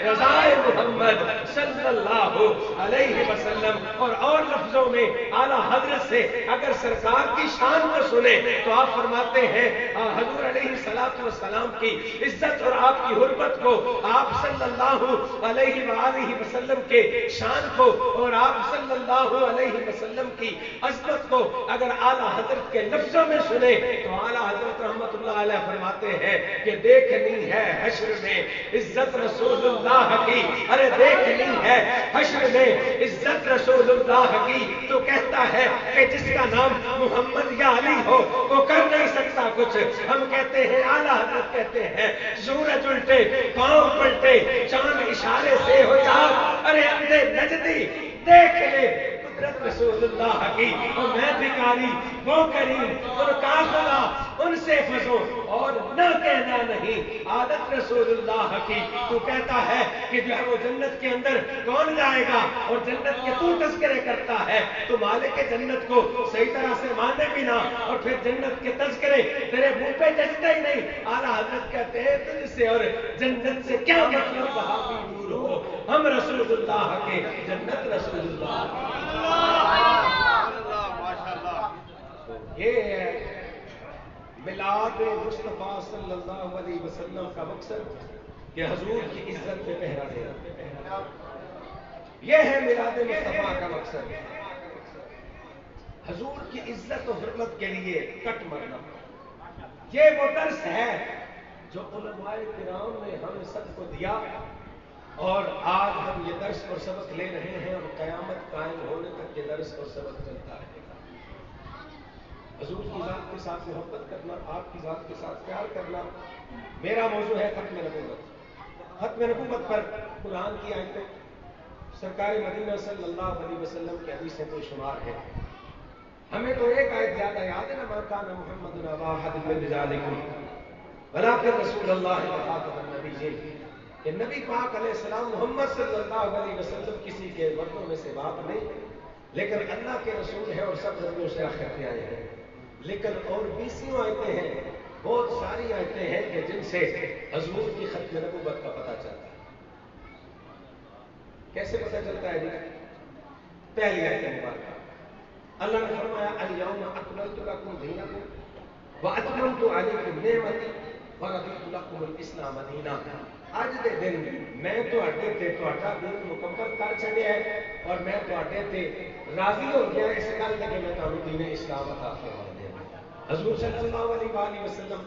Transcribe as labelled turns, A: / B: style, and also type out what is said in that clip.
A: رضائے محمد صلی اللہ علیہ وسلم۔ اور لفظوں میں اعلیٰ حضرت سے اگر سرکار کی شان کو سنے تو آپ فرماتے ہیں حضور علیہ السلام کی عزت اور آپ کی حرمت کو، آپ صلی اللہ علیہ وآلہ وسلم کے شان کو اور آپ صلی اللہ علیہ وسلم کی عظمت کو اگر اعلیٰ حضرت کے لفظوں میں سنے تو اعلیٰ حضرت رحمت اللہ علیہ فرماتے ہیں کہ دیکھنی ہے حشر میں عزت رسول اللہ کی، ارے دیکھنی ہے حشر میں عزت رسول اللہ کی، تو کہتا ہے کہ جس کا نام محمد یا علی ہو وہ کر نہیں سکتا کچھ۔ ہم کہتے ہیں اعلیٰ حضرت کہتے ہیں سورج الٹے پاؤں پلٹے چاند اشارے سے ہو چاک، ارے اندھے نجدی دیکھ لے قدرت رسول اللہ کی، اور میں بھکاری وہ کریم اور کافلا ان سے فضو اور نہ کہنا نہیں عادت رسول اللہ کی۔ تو کہتا ہے کہ جو ہے وہ جنت کے اندر کون جائے گا، اور جنت کے تو تذکرے کرتا ہے تو مالک جنت کو صحیح طرح سے مانے بھی نہ، اور پھر جنت کے تذکرے تیرے منہ پہ جچتے ہی نہیں۔ اعلیٰ حضرت کہتے ہیں تجھ سے اور جنت سے کیا مطلب، وہاں بھی دور ہو ہم رسول اللہ کے، جنت رسول اللہ۔ یہ ہے میلاد مصطفیٰ صلی اللہ علیہ وسلم کا مقصد کہ حضور کی عزت پہ پہرا دینا، یہ ہے میلاد مصطفیٰ کا مقصد، حضور کی عزت و حرمت کے لیے کٹ مرنا۔ یہ وہ درس ہے جو علماء کرام نے ہم سب کو دیا، اور آج ہم یہ درس اور سبق لے رہے ہیں، اور قیامت قائم ہونے تک یہ درس اور سبق چلتا رہے گا۔ حضور کی ذات کے ساتھ محبت کرنا، آپ کی ذات کے ساتھ پیار کرنا میرا موضوع ہے ختم نبوت۔ ختم نبوت پر قرآن کی آیتیں، سرکار مدینہ صلی اللہ علیہ وسلم کی حدیثیں تو شمار ہے۔ ہمیں تو ایک آیت زیادہ یاد ہے نا، ما کان محمد ابا احد من رجالکم ولکن رسول اللہ وخاتم النبیین، کہ نبی پاک علیہ السلام محمد صلی اللہ علیہ وسلم کسی کے مردوں میں سے باپ نہیں، لیکن اللہ کے رسول ہے اور سب نبیوں سے آخر کے آئے ہیں۔ لیکن اور 20 آیتیں ہیں، بہت ساری آیتیں ہیں کہ جن سے حضور کی ختم نبوت کا پتہ چلتا ہے۔ کیسے پتہ چلتا ہے جی؟ پہلی آیت مبارکہ اللہ نے فرمایا الیوم اکملت لکم دینکم واتممت علیکم نعمتی ورضیت لکم الاسلام دینا۔ اج دے دن میں تواڈے تے تہاڈا دین مکمل کر چھڈیا ہے، اور میں تواڈے تے راضی ہو گیا اس گل تے کہ میں تانوں دین اسلام عطا فرما دیا۔ حضور صلی اللہ علیہ وسلم